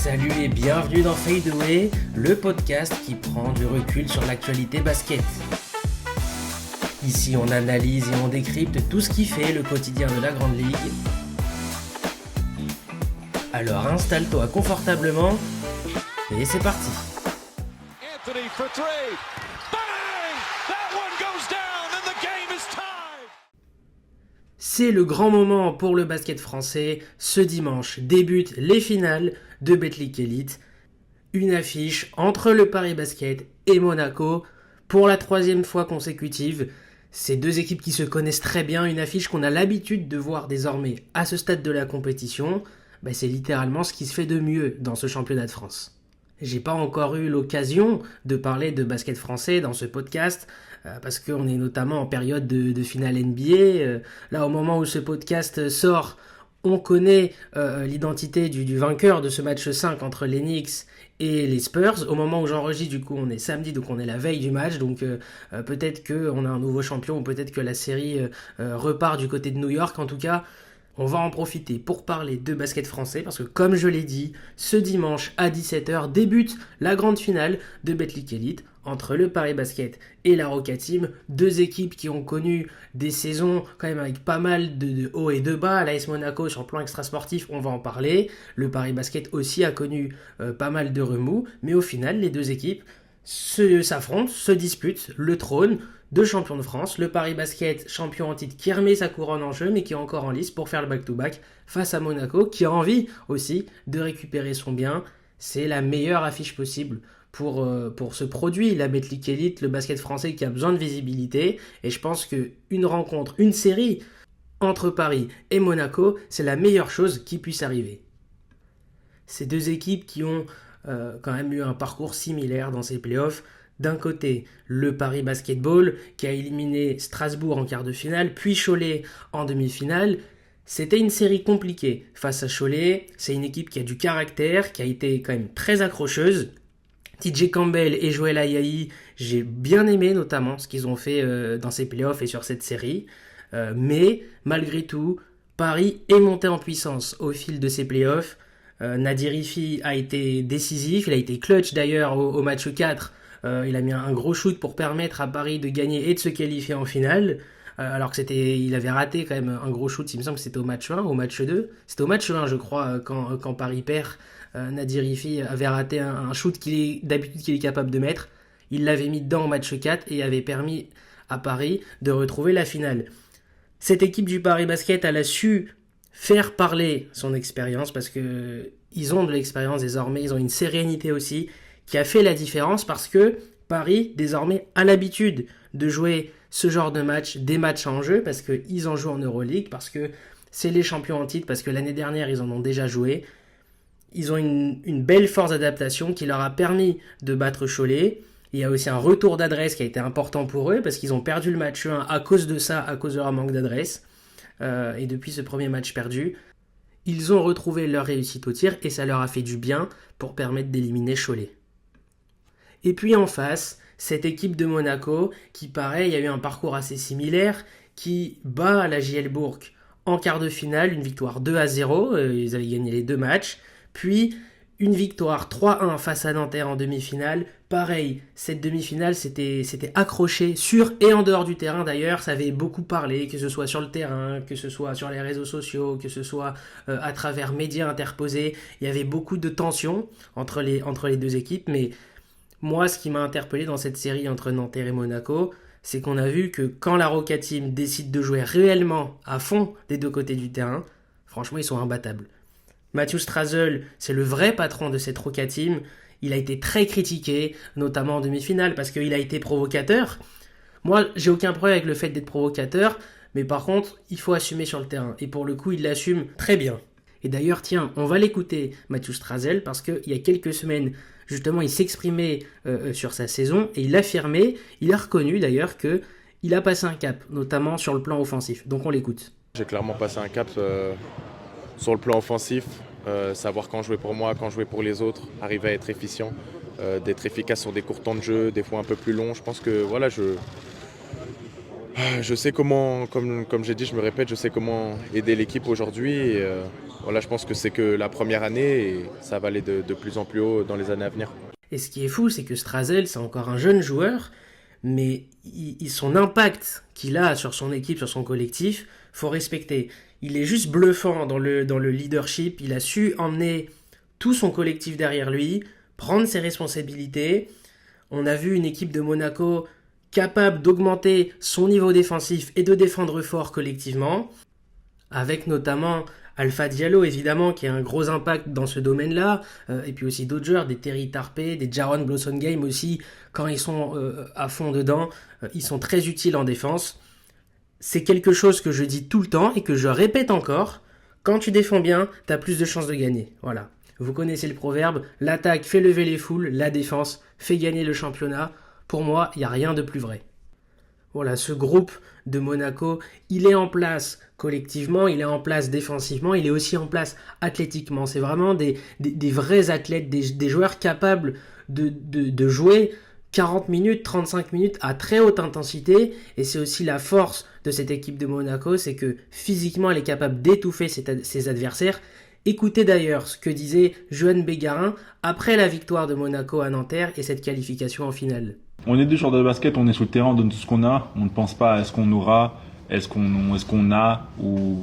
Salut et bienvenue dans Fade Away, le podcast qui prend du recul sur l'actualité basket. Ici on analyse et on décrypte tout ce qui fait le quotidien de la Grande Ligue. Alors installe-toi confortablement et c'est parti. Anthony for three. Bang! That one goes down and the game is tied. C'est le grand moment pour le basket français. Ce dimanche débutent les finales de Betclic Elite. Une affiche entre le Paris Basket et Monaco pour la 3e fois consécutive. Ces deux équipes qui se connaissent très bien, une affiche qu'on a l'habitude de voir désormais à ce stade de la compétition. C'est littéralement ce qui se fait de mieux dans ce championnat de France. J'ai pas encore eu l'occasion de parler de basket français dans ce podcast parce qu'on est notamment en période de finale NBA. Là, au moment où ce podcast sort, on connaît l'identité du vainqueur de ce match 5 entre les Knicks et les Spurs. Au moment où j'enregistre, du coup, on est samedi, donc on est la veille du match. Donc peut-être qu'on a un nouveau champion ou peut-être que la série repart du côté de New York. En tout cas, on va en profiter pour parler de basket français parce que, comme je l'ai dit, ce dimanche à 17h débute la grande finale de Betclic Elite entre le Paris Basket et la Roca Team, deux équipes qui ont connu des saisons quand même avec pas mal de hauts et de bas. L'AS Monaco sur le plan extrasportif, on va en parler. Le Paris Basket aussi a connu pas mal de remous, mais au final, les deux équipes s'affrontent, se disputent le trône de champion de France. Le Paris Basket, champion en titre, qui remet sa couronne en jeu, mais qui est encore en lice pour faire le back-to-back face à Monaco, qui a envie aussi de récupérer son bien. C'est la meilleure affiche possible pour ce produit, la Betclic Elite, le basket français qui a besoin de visibilité. Et je pense qu'une rencontre, une série entre Paris et Monaco, c'est la meilleure chose qui puisse arriver. Ces deux équipes qui ont quand même eu un parcours similaire dans ces playoffs. D'un côté, le Paris Basketball qui a éliminé Strasbourg en quart de finale, puis Cholet en demi-finale. C'était une série compliquée face à Cholet. C'est une équipe qui a du caractère, qui a été quand même très accrocheuse. TJ Campbell et Joël Ayayi, j'ai bien aimé notamment ce qu'ils ont fait dans ces playoffs et sur cette série. Mais malgré tout, Paris est monté en puissance au fil de ces playoffs. Nadir Rifi a été décisif, il a été clutch d'ailleurs au match 4. Il a mis un gros shoot pour permettre à Paris de gagner et de se qualifier en finale. Alors il avait raté quand même un gros shoot, il me semble que c'était au match 1, au match 2. C'était au match 1 je crois, quand Paris perd. Nadir Rifi avait raté un shoot d'habitude qu'il est capable de mettre. Il l'avait mis dedans au match 4 et avait permis à Paris de retrouver la finale. Cette équipe du Paris Basket, elle a su faire parler son expérience parce qu'ils ont de l'expérience désormais, ils ont une sérénité aussi qui a fait la différence parce que Paris désormais a l'habitude de jouer ce genre de match, des matchs en jeu parce qu'ils en jouent en Euroleague, parce que c'est les champions en titre, parce que l'année dernière ils en ont déjà joué. Ils ont une belle force d'adaptation qui leur a permis de battre Cholet. Il y a aussi un retour d'adresse qui a été important pour eux parce qu'ils ont perdu le match 1 à cause de ça, à cause de leur manque d'adresse. Et depuis ce premier match perdu, ils ont retrouvé leur réussite au tir et ça leur a fait du bien pour permettre d'éliminer Cholet. Et puis en face, cette équipe de Monaco qui, pareil, a eu un parcours assez similaire, qui bat la JL Bourg en quart de finale, une victoire 2-0, ils avaient gagné les deux matchs, puis une victoire 3-1 face à Nanterre en demi-finale. Pareil, cette demi-finale, c'était accroché sur et en dehors du terrain d'ailleurs, ça avait beaucoup parlé, que ce soit sur le terrain, que ce soit sur les réseaux sociaux, que ce soit à travers médias interposés. Il y avait beaucoup de tensions entre les deux équipes, mais moi, ce qui m'a interpellé dans cette série entre Nanterre et Monaco, c'est qu'on a vu que quand la Roca Team décide de jouer réellement à fond des deux côtés du terrain, franchement, ils sont imbattables. Matthew Strazel, c'est le vrai patron de cette Roca Team. Il a été très critiqué, notamment en demi-finale, parce qu'il a été provocateur. Moi, j'ai aucun problème avec le fait d'être provocateur, mais par contre, il faut assumer sur le terrain. Et pour le coup, il l'assume très bien. Et d'ailleurs, tiens, on va l'écouter, Matthew Strazel, parce qu'il y a quelques semaines, justement, il s'exprimait sur sa saison et il affirmait, il a reconnu d'ailleurs qu'il a passé un cap, notamment sur le plan offensif. Donc on l'écoute. J'ai clairement passé un cap sur le plan offensif, savoir quand jouer pour moi, quand jouer pour les autres, arriver à être efficient, d'être efficace sur des courts temps de jeu, des fois un peu plus longs. Je pense que voilà, Je sais comment, comme j'ai dit, je me répète, je sais comment aider l'équipe aujourd'hui. Et, voilà, je pense que c'est que la première année et ça va aller de plus en plus haut dans les années à venir. Et ce qui est fou, c'est que Strazel, c'est encore un jeune joueur, mais son impact qu'il a sur son équipe, sur son collectif, faut respecter. Il est juste bluffant dans le leadership. Il a su emmener tout son collectif derrière lui, prendre ses responsabilités. On a vu une équipe de Monaco capable d'augmenter son niveau défensif et de défendre fort collectivement, avec notamment Alpha Diallo, évidemment, qui a un gros impact dans ce domaine-là, et puis aussi d'autres joueurs, des Terry Tarpey, des Jaron Blossongame aussi, quand ils sont à fond dedans, ils sont très utiles en défense. C'est quelque chose que je dis tout le temps et que je répète encore, quand tu défends bien, t'as plus de chances de gagner. Voilà. Vous connaissez le proverbe, l'attaque fait lever les foules, la défense fait gagner le championnat. Pour moi, il n'y a rien de plus vrai. Voilà, ce groupe de Monaco, il est en place collectivement, il est en place défensivement, il est aussi en place athlétiquement. C'est vraiment des vrais athlètes, des joueurs capables de jouer 40 minutes, 35 minutes à très haute intensité. Et c'est aussi la force de cette équipe de Monaco, c'est que physiquement, elle est capable d'étouffer ses adversaires. Écoutez d'ailleurs ce que disait Johan Bégarin après la victoire de Monaco à Nanterre et cette qualification en finale. On est deux joueurs de basket, on est sur le terrain, on donne tout ce qu'on a. On ne pense pas à ce qu'on aura, est-ce qu'on a, ou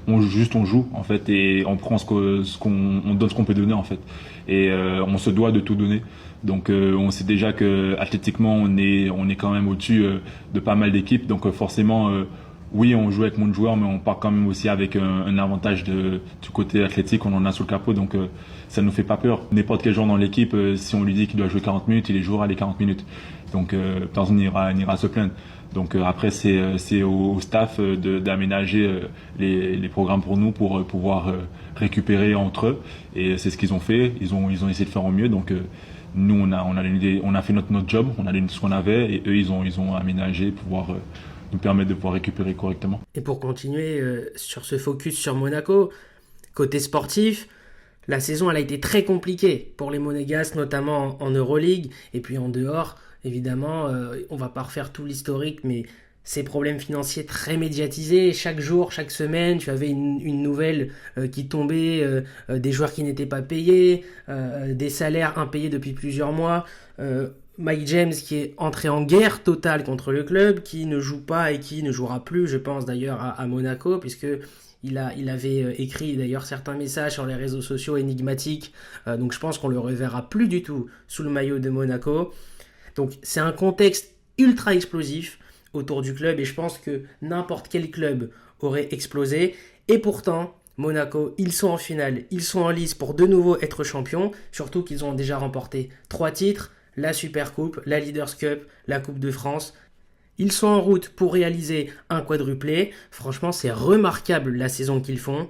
on joue en fait, et on prend on donne ce qu'on peut donner en fait. Et on se doit de tout donner. Donc on sait déjà que athlétiquement on est quand même au-dessus de pas mal d'équipes. Donc forcément oui, on joue avec moins de joueurs, mais on part quand même aussi avec un avantage du côté athlétique, on en a sous le capot, donc ça nous fait pas peur. N'importe quel joueur dans l'équipe, si on lui dit qu'il doit jouer 40 minutes, il les jouera les 40 minutes. Donc personne n'ira se plaindre. Donc après, c'est au staff d'aménager les programmes pour nous, pour pouvoir récupérer entre eux. Et c'est ce qu'ils ont fait. Ils ont essayé de faire au mieux. Donc nous, on a fait notre job, on a donné ce qu'on avait, et eux, ils ont aménagé pour pouvoir nous permettre de pouvoir récupérer correctement. Et pour continuer sur ce focus sur Monaco, côté sportif, la saison elle a été très compliquée pour les Monégasques, notamment en Euroleague, et puis en dehors, évidemment, on va pas refaire tout l'historique, mais ces problèmes financiers très médiatisés, chaque jour, chaque semaine, tu avais une nouvelle qui tombait, des joueurs qui n'étaient pas payés, des salaires impayés depuis plusieurs mois, Mike James qui est entré en guerre totale contre le club, qui ne joue pas et qui ne jouera plus, je pense d'ailleurs à Monaco, puisque il avait écrit d'ailleurs certains messages sur les réseaux sociaux énigmatiques, donc je pense qu'on le reverra plus du tout sous le maillot de Monaco. Donc c'est un contexte ultra explosif autour du club et je pense que n'importe quel club aurait explosé. Et pourtant, Monaco, ils sont en finale, ils sont en lice pour de nouveau être champions, surtout qu'ils ont déjà remporté 3 titres, la Supercoupe, la Leaders Cup, la Coupe de France. Ils sont en route pour réaliser un quadruplé. Franchement, c'est remarquable la saison qu'ils font.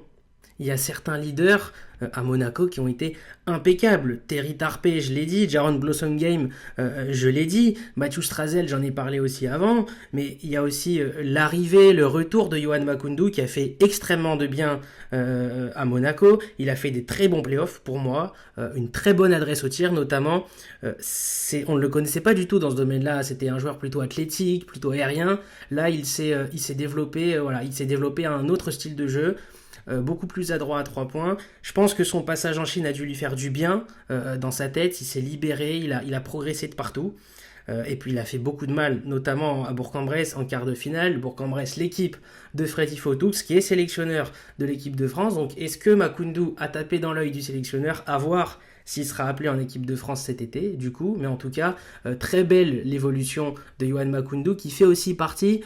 Il y a certains leaders à Monaco qui ont été impeccables. Terry Tarpey, je l'ai dit. Jaron Blossongame, je l'ai dit. Mathieu Strazel, j'en ai parlé aussi avant. Mais il y a aussi l'arrivée, le retour de Yohan Makoundou qui a fait extrêmement de bien à Monaco. Il a fait des très bons playoffs pour moi. Une très bonne adresse au tir notamment. On ne le connaissait pas du tout dans ce domaine-là. C'était un joueur plutôt athlétique, plutôt aérien. Là, il s'est développé, il s'est développé à un autre style de jeu. Beaucoup plus adroit à 3 points. Je pense que son passage en Chine a dû lui faire du bien dans sa tête. Il s'est libéré, il a progressé de partout. Et puis il a fait beaucoup de mal, notamment à Bourg-en-Bresse en quart de finale. Bourg-en-Bresse, l'équipe de Freddy Fotoux, qui est sélectionneur de l'équipe de France. Donc est-ce que Makoundou a tapé dans l'œil du sélectionneur? À voir s'il sera appelé en équipe de France cet été, du coup. Mais en tout cas, très belle l'évolution de Yohan Makoundou, qui fait aussi partie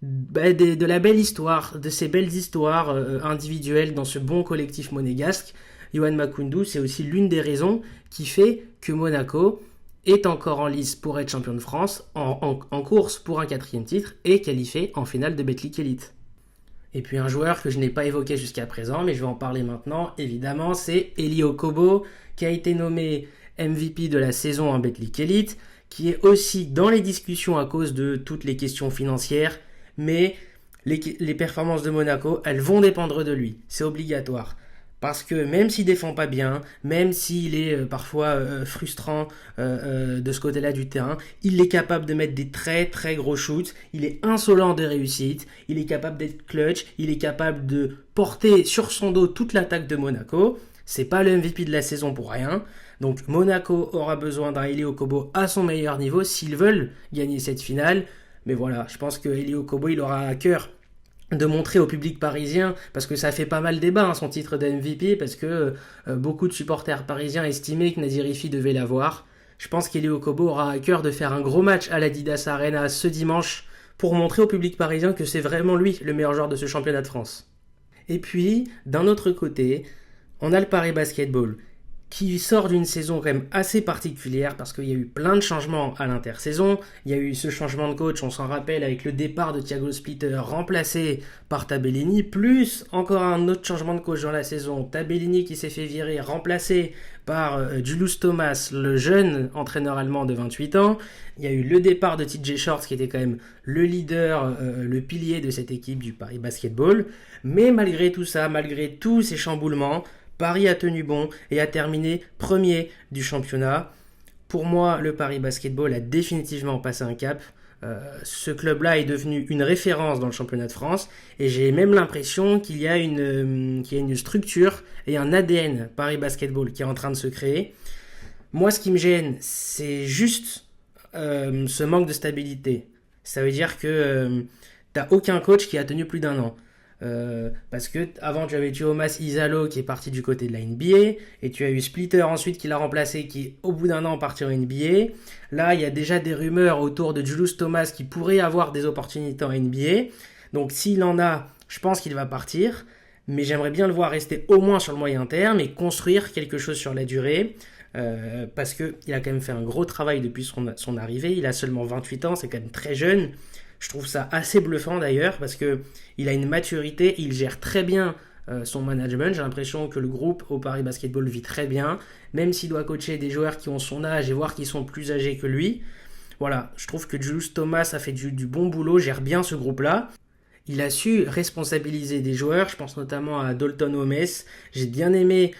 de la belle histoire, de ces belles histoires individuelles dans ce bon collectif monégasque. Yohan Makoundou, c'est aussi l'une des raisons qui fait que Monaco est encore en lice pour être champion de France, en course pour un 4e titre et qualifié en finale de Betclic Elite. Et puis un joueur que je n'ai pas évoqué jusqu'à présent, mais je vais en parler maintenant, évidemment, c'est Eli Okobo, qui a été nommé MVP de la saison en Betclic Elite, qui est aussi dans les discussions à cause de toutes les questions financières, mais les performances de Monaco, elles vont dépendre de lui, c'est obligatoire. Parce que même s'il défend pas bien, même s'il est parfois frustrant de ce côté-là du terrain, il est capable de mettre des très très gros shoots, il est insolent de réussite, il est capable d'être clutch, il est capable de porter sur son dos toute l'attaque de Monaco. C'est pas le MVP de la saison pour rien. Donc Monaco aura besoin d'un Elie Okobo à son meilleur niveau s'ils veulent gagner cette finale. Mais voilà, je pense que Elie Okobo, il aura à cœur de montrer au public parisien, parce que ça fait pas mal débat, son titre de MVP, parce que beaucoup de supporters parisiens estimaient que Nadir Hiffi devait l'avoir. Je pense qu'Elie Okobo aura à cœur de faire un gros match à l'Adidas Arena ce dimanche pour montrer au public parisien que c'est vraiment lui le meilleur joueur de ce championnat de France. Et puis, d'un autre côté, on a le Paris Basketball, qui sort d'une saison quand même assez particulière parce qu'il y a eu plein de changements à l'intersaison. Il y a eu ce changement de coach, on s'en rappelle, avec le départ de Thiago Splitter remplacé par Tabellini, plus encore un autre changement de coach dans la saison. Tabellini qui s'est fait virer, remplacé par Julius Thomas, le jeune entraîneur allemand de 28 ans. Il y a eu le départ de TJ Shorts qui était quand même le leader, le pilier de cette équipe du Paris Basketball. Mais malgré tout ça, malgré tous ces chamboulements, Paris a tenu bon et a terminé premier du championnat. Pour moi, le Paris Basketball a définitivement passé un cap. Ce club-là est devenu une référence dans le championnat de France et j'ai même l'impression qu'il y a une structure et un ADN Paris Basketball qui est en train de se créer. Moi, ce qui me gêne, c'est juste ce manque de stabilité. Ça veut dire que t'as aucun coach qui a tenu plus d'un an. Parce que avant tu avais Thomas Isalo qui est parti du côté de la NBA et tu as eu Splitter ensuite qui l'a remplacé qui au bout d'un an parti en NBA. Là il y a déjà des rumeurs autour de Julius Thomas qui pourrait avoir des opportunités en NBA, donc s'il en a je pense qu'il va partir, mais j'aimerais bien le voir rester au moins sur le moyen terme et construire quelque chose sur la durée. Parce qu'il a quand même fait un gros travail depuis son arrivée, il a seulement 28 ans, c'est quand même très jeune. Je trouve ça assez bluffant d'ailleurs parce qu'il a une maturité, il gère très bien son management. J'ai l'impression que le groupe au Paris Basketball vit très bien, même s'il doit coacher des joueurs qui ont son âge et voir qu'ils sont plus âgés que lui. Voilà, je trouve que Julius Thomas a fait du bon boulot, gère bien ce groupe-là. Il a su responsabiliser des joueurs, je pense notamment à Dalton Homes. J'ai bien aimé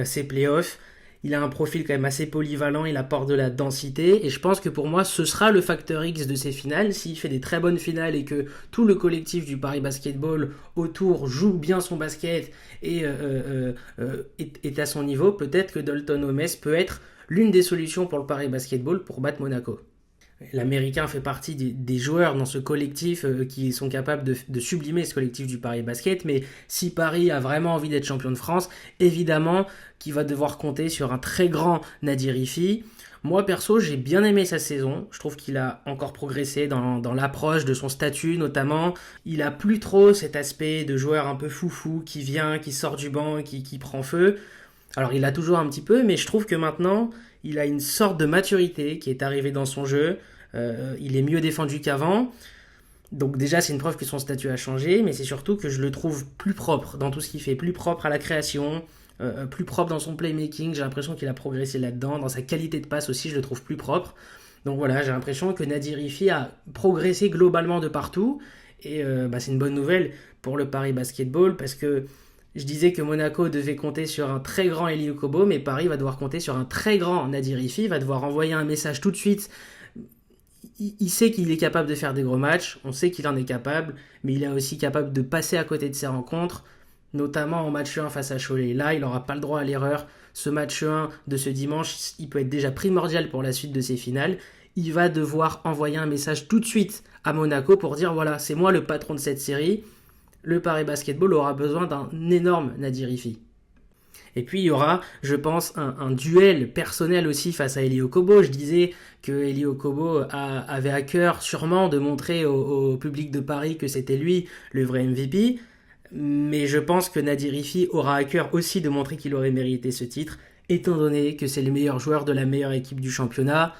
ses playoffs. Il a un profil quand même assez polyvalent, il apporte de la densité et je pense que pour moi ce sera le facteur X de ces finales. S'il fait des très bonnes finales et que tout le collectif du Paris Basketball autour joue bien son basket et est à son niveau, peut-être que Dalton Homes peut être l'une des solutions pour le Paris Basketball pour battre Monaco. L'Américain fait partie des joueurs dans ce collectif qui sont capables de sublimer ce collectif du Paris Basket, mais si Paris a vraiment envie d'être champion de France, évidemment qu'il va devoir compter sur un très grand Nadir Hiffi. Moi perso, j'ai bien aimé sa saison, je trouve qu'il a encore progressé dans l'approche de son statut notamment. Il a plus trop cet aspect de joueur un peu foufou qui vient, qui sort du banc et qui prend feu. Alors il a toujours un petit peu, mais je trouve que maintenant il a une sorte de maturité qui est arrivée dans son jeu. Il est mieux défendu qu'avant. Donc déjà c'est une preuve que son statut a changé, mais c'est surtout que je le trouve plus propre dans tout ce qu'il fait, plus propre à la création, plus propre dans son playmaking. J'ai l'impression qu'il a progressé là-dedans, dans sa qualité de passe aussi je le trouve plus propre. Donc voilà, j'ai l'impression que Nadir Hiffi a progressé globalement de partout et c'est une bonne nouvelle pour le Paris Basketball parce que je disais que Monaco devait compter sur un très grand Elie Okobo, mais Paris va devoir compter sur un très grand Nadir Hiffi, va devoir envoyer un message tout de suite. Il sait qu'il est capable de faire des gros matchs, on sait qu'il en est capable, mais il est aussi capable de passer à côté de ses rencontres, notamment en match 1 face à Cholet. Là, il n'aura pas le droit à l'erreur. Ce match 1 de ce dimanche, il peut être déjà primordial pour la suite de ses finales. Il va devoir envoyer un message tout de suite à Monaco pour dire voilà, c'est moi le patron de cette série. Le Paris Basketball aura besoin d'un énorme Nadir Hiffi. Et puis il y aura, je pense, un duel personnel aussi face à Elie Okobo. Je disais que Elie Okobo avait à cœur sûrement de montrer au public de Paris que c'était lui le vrai MVP. Mais je pense que Nadir Hiffi aura à cœur aussi de montrer qu'il aurait mérité ce titre, étant donné que c'est le meilleur joueur de la meilleure équipe du championnat.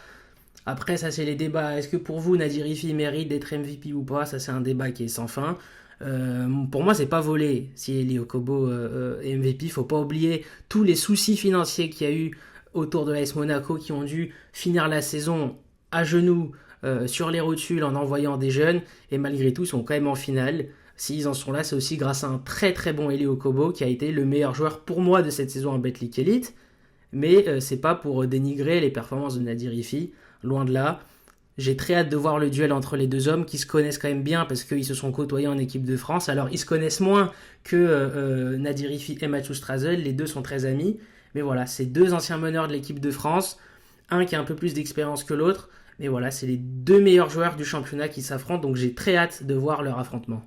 Après, ça c'est les débats. Est-ce que pour vous, Nadir Hiffi mérite d'être MVP ou pas ? Ça c'est un débat qui est sans fin. Pour moi c'est pas volé si Elie Okobo est MVP. Faut pas oublier tous les soucis financiers qu'il y a eu autour de l'AS Monaco qui ont dû finir la saison à genoux sur les rotules en envoyant des jeunes et malgré tout ils sont quand même en finale. s'ils en sont là, c'est aussi grâce à un très très bon Elie Okobo qui a été le meilleur joueur pour moi de cette saison en Betclic Elite. Mais c'est pas pour dénigrer les performances de Nadir Hiffi, loin de là. J'ai très hâte de voir le duel entre les deux hommes qui se connaissent quand même bien parce qu'ils se sont côtoyés en équipe de France. Alors ils se connaissent moins que Nadir Hiffi et Mathieu Strazel, les deux sont très amis. Mais voilà, c'est deux anciens meneurs de l'équipe de France, un qui a un peu plus d'expérience que l'autre. Mais voilà, c'est les deux meilleurs joueurs du championnat qui s'affrontent, donc j'ai très hâte de voir leur affrontement.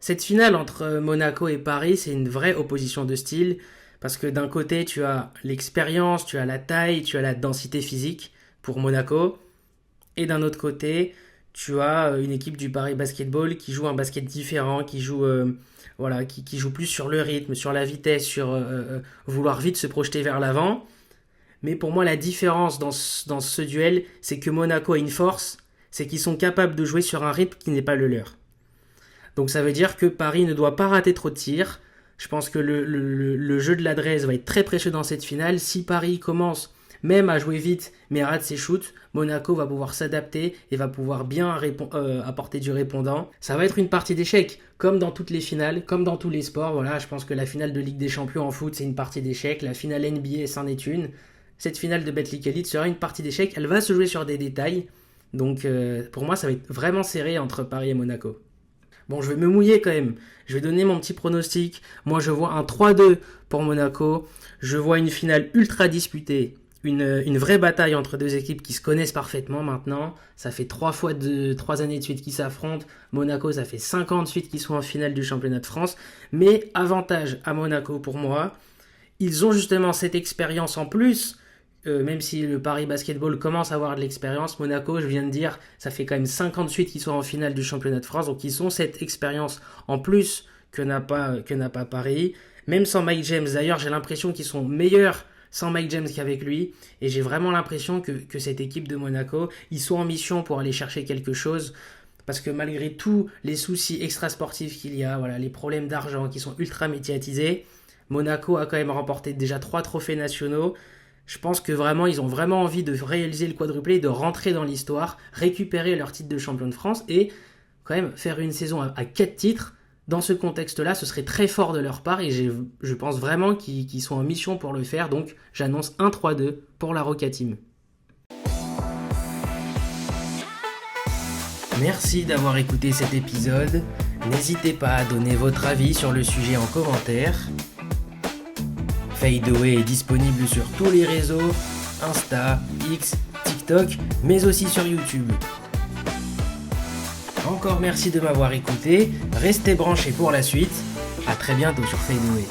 Cette finale entre Monaco et Paris, c'est une vraie opposition de style, parce que d'un côté, tu as l'expérience, tu as la taille, tu as la densité physique pour Monaco, et d'un autre côté, tu as une équipe du Paris Basketball qui joue un basket différent, qui joue, qui joue plus sur le rythme, sur la vitesse, sur vouloir vite se projeter vers l'avant. Mais pour moi, la différence dans ce duel, c'est que Monaco a une force, c'est qu'ils sont capables de jouer sur un rythme qui n'est pas le leur. Donc ça veut dire que Paris ne doit pas rater trop de tirs. Je pense que le jeu de l'adresse va être très précieux dans cette finale. Si Paris commence même à jouer vite, mais rate ses shoots, Monaco va pouvoir s'adapter et va pouvoir bien apporter du répondant. Ça va être une partie d'échecs, comme dans toutes les finales, comme dans tous les sports. Voilà, je pense que la finale de Ligue des Champions en foot, c'est une partie d'échecs. La finale NBA, c'en est une. Cette finale de Betclic Elite sera une partie d'échecs. Elle va se jouer sur des détails. Donc pour moi, ça va être vraiment serré entre Paris et Monaco. Bon, je vais me mouiller quand même. Je vais donner mon petit pronostic. Moi, je vois un 3-2 pour Monaco. Je vois une finale ultra disputée. Une vraie bataille entre deux équipes qui se connaissent parfaitement maintenant. Ça fait 3 années de suite qu'ils s'affrontent. Monaco, ça fait 5 ans de suite qu'ils sont en finale du championnat de France. Mais avantage à Monaco pour moi. Ils ont justement cette expérience en plus. Même si le Paris Basketball commence à avoir de l'expérience, Monaco, je viens de dire, ça fait quand même 5 ans de suite qu'ils sont en finale du championnat de France, donc ils ont cette expérience en plus que n'a pas Paris. Même sans Mike James, d'ailleurs, j'ai l'impression qu'ils sont meilleurs sans Mike James qu'avec lui, et j'ai vraiment l'impression que cette équipe de Monaco, ils sont en mission pour aller chercher quelque chose, parce que malgré tous les soucis extrasportifs qu'il y a, voilà, les problèmes d'argent qui sont ultra médiatisés, Monaco a quand même remporté déjà 3 trophées nationaux. Je pense que vraiment, ils ont vraiment envie de réaliser le quadruplé, de rentrer dans l'histoire, récupérer leur titre de champion de France et quand même faire une saison à 4 titres. Dans ce contexte-là, ce serait très fort de leur part et je pense vraiment qu'ils sont en mission pour le faire. Donc, j'annonce un 3-2 pour la Roca Team. Merci d'avoir écouté cet épisode. N'hésitez pas à donner votre avis sur le sujet en commentaire. Fadeaway est disponible sur tous les réseaux, Insta, X, TikTok, mais aussi sur YouTube. Encore merci de m'avoir écouté, restez branchés pour la suite, à très bientôt sur Fadeaway.